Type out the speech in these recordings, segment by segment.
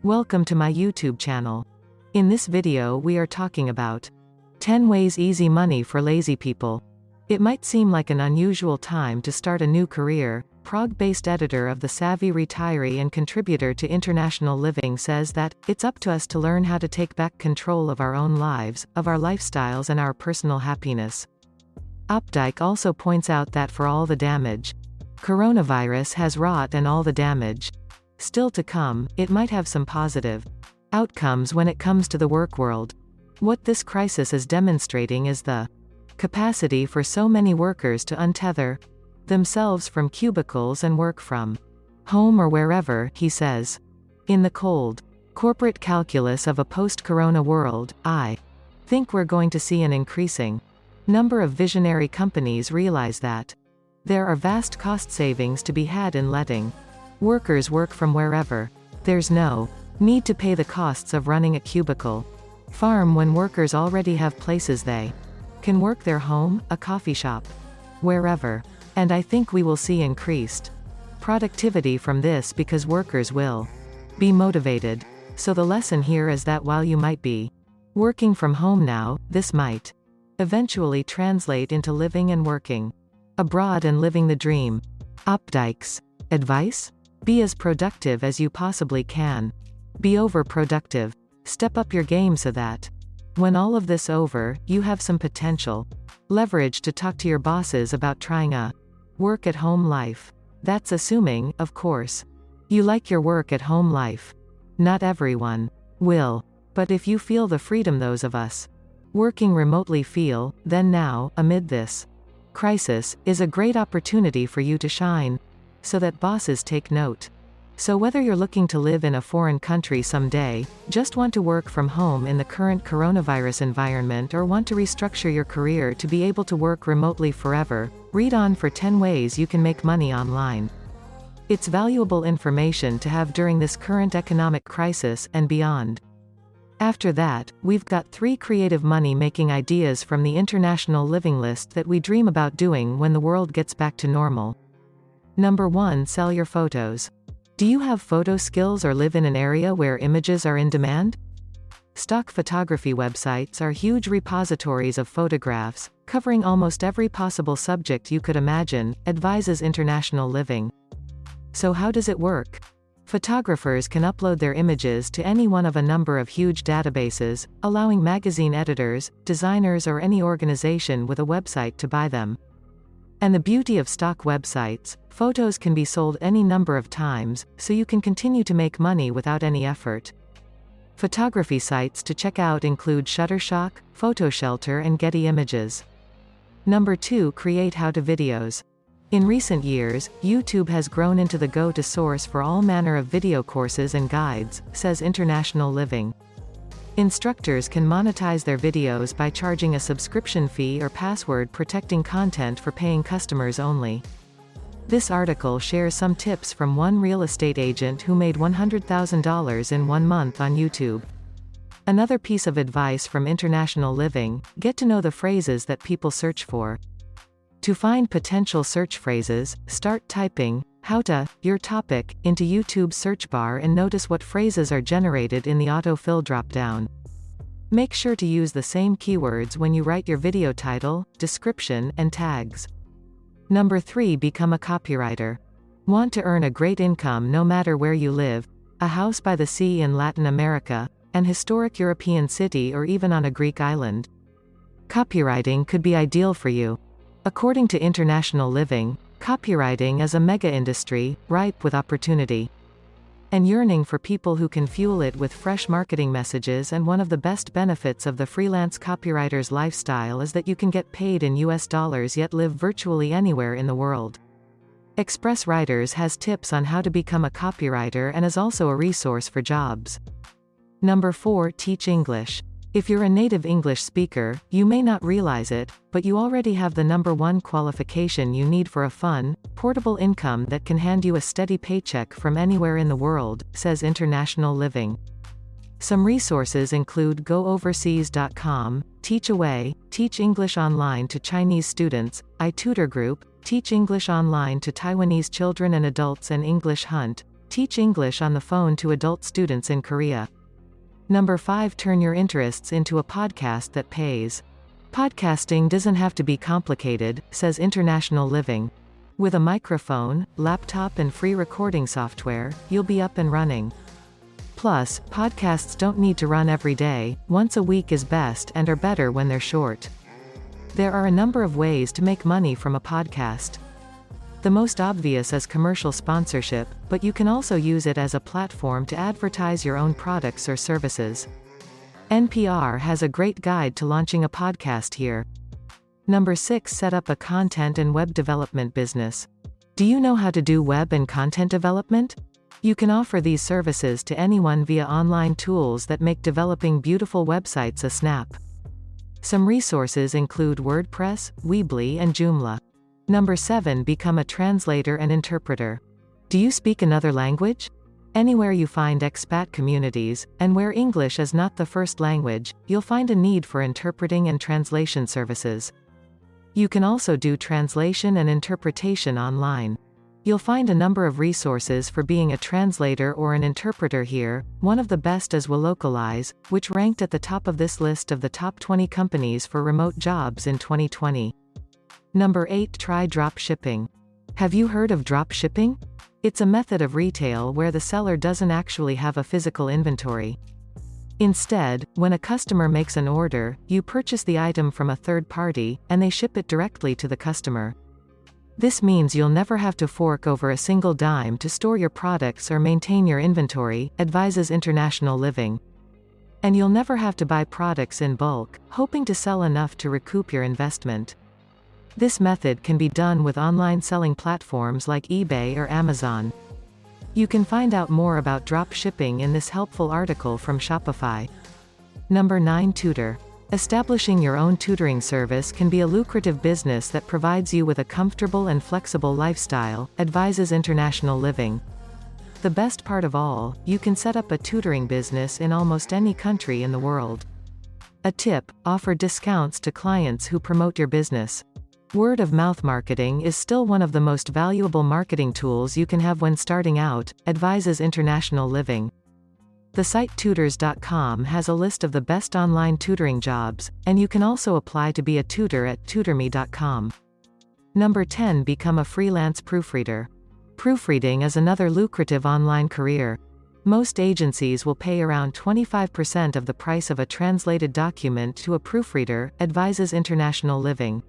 Welcome to my YouTube channel. In this video we are talking about 10 ways easy money for lazy people. It might seem like an unusual time to start a new career. Prague-based editor of The Savvy Retiree and contributor to International Living says that, it's up to us to learn how to take back control of our own lives, of our lifestyles and our personal happiness. Opdyke also points out that for all the damage coronavirus has wrought and all the damage still to come, it might have some positive outcomes when it comes to the work world. What this crisis is demonstrating is the capacity for so many workers to untether themselves from cubicles and work from home or wherever, he says. In the cold, corporate calculus of a post-corona world, I think we're going to see an increasing number of visionary companies realize that there are vast cost savings to be had in letting workers work from wherever. There's no need to pay the costs of running a cubicle farm when workers already have places they can work, their home, a coffee shop, wherever. And I think we will see increased productivity from this because workers will be motivated. So the lesson here is that while you might be working from home now, this might eventually translate into living and working abroad and living the dream. Opdyke's advice? Be as productive as you possibly can. Be overproductive. Step up your game so that when all of this over, you have some potential leverage to talk to your bosses about trying a work-at-home life. That's assuming, of course, you like your work-at-home life. Not everyone will. But if you feel the freedom those of us working remotely feel, then now, amid this crisis, is a great opportunity for you to shine, so that bosses take note. So whether you're looking to live in a foreign country someday, just want to work from home in the current coronavirus environment, or want to restructure your career to be able to work remotely forever, read on for 10 ways you can make money online. It's valuable information to have during this current economic crisis and beyond. After that, we've got 3 creative money-making ideas from the International Living list that we dream about doing when the world gets back to normal. Number 1. Sell your photos. Do you have photo skills or live in an area where images are in demand? Stock photography websites are huge repositories of photographs, covering almost every possible subject you could imagine, advises International Living. So how does it work? Photographers can upload their images to any one of a number of huge databases, allowing magazine editors, designers or any organization with a website to buy them. And the beauty of stock websites, photos can be sold any number of times, so you can continue to make money without any effort. Photography sites to check out include Shutterstock, PhotoShelter and Getty Images. Number 2. Create how-to videos. In recent years, YouTube has grown into the go-to source for all manner of video courses and guides, says International Living. Instructors can monetize their videos by charging a subscription fee or password-protecting content for paying customers only. This article shares some tips from one real estate agent who made $100,000 in 1 month on YouTube. Another piece of advice from International Living: get to know the phrases that people search for. To find potential search phrases, start typing "how to" your topic into YouTube's search bar and notice what phrases are generated in the autofill drop-down. Make sure to use the same keywords when you write your video title, description, and tags. Number 3. Become a copywriter. Want to earn a great income no matter where you live? A house by the sea in Latin America, an historic European city, or even on a Greek island? Copywriting could be ideal for you. According to International Living, copywriting is a mega-industry, ripe with opportunity and yearning for people who can fuel it with fresh marketing messages. And one of the best benefits of the freelance copywriter's lifestyle is that you can get paid in US dollars yet live virtually anywhere in the world. Express Writers has tips on how to become a copywriter and is also a resource for jobs. Number 4. Teach English. If you're a native English speaker, you may not realize it, but you already have the number 1 qualification you need for a fun, portable income that can hand you a steady paycheck from anywhere in the world, says International Living. Some resources include GoOverseas.com, Teachaway, Teach English Online to Chinese Students, iTutor Group, Teach English Online to Taiwanese Children and Adults, and English Hunt, Teach English on the phone to adult students in Korea. Number 5. Turn your interests into a podcast that pays. Podcasting doesn't have to be complicated, says International Living. With a microphone, laptop and free recording software, you'll be up and running. Plus, podcasts don't need to run every day, once a week is best and are better when they're short. There are a number of ways to make money from a podcast. The most obvious is commercial sponsorship, but you can also use it as a platform to advertise your own products or services. NPR has a great guide to launching a podcast here. Number 6. Set up a content and web development business. Do you know how to do web and content development? You can offer these services to anyone via online tools that make developing beautiful websites a snap. Some resources include WordPress, Weebly and Joomla. Number 7. Become a translator and interpreter. Do you speak another language? Anywhere you find expat communities, and where English is not the first language, you'll find a need for interpreting and translation services. You can also do translation and interpretation online. You'll find a number of resources for being a translator or an interpreter here. One of the best is Willocalize, which ranked at the top of this list of the top 20 companies for remote jobs in 2020. Number 8. Try drop shipping. Have you heard of drop shipping? It's a method of retail where the seller doesn't actually have a physical inventory. Instead, when a customer makes an order, you purchase the item from a third party, and they ship it directly to the customer. This means you'll never have to fork over a single dime to store your products or maintain your inventory, advises International Living. And you'll never have to buy products in bulk, hoping to sell enough to recoup your investment. This method can be done with online selling platforms like eBay or Amazon. You can find out more about drop shipping in this helpful article from Shopify. Number 9. Tutor. Establishing your own tutoring service can be a lucrative business that provides you with a comfortable and flexible lifestyle, advises International Living. The best part of all, you can set up a tutoring business in almost any country in the world. A tip: offer discounts to clients who promote your business. Word-of-mouth marketing is still one of the most valuable marketing tools you can have when starting out, advises International Living. The site tutors.com has a list of the best online tutoring jobs, and you can also apply to be a tutor at tutorme.com. Number 10. Become a freelance proofreader. Proofreading is another lucrative online career. Most agencies will pay around 25% of the price of a translated document to a proofreader, advises International Living.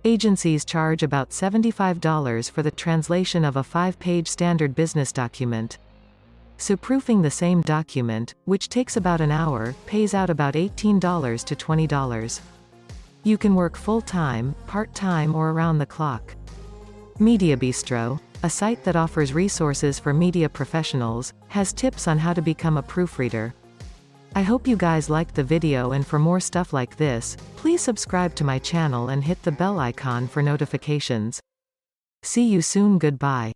Agencies charge about $75 for the translation of a 5-page standard business document. So proofing the same document, which takes about an hour, pays out about $18 to $20. You can work full-time, part-time or around the clock. MediaBistro, a site that offers resources for media professionals, has tips on how to become a proofreader. I hope you guys liked the video, and for more stuff like this, please subscribe to my channel and hit the bell icon for notifications. See you soon. Goodbye.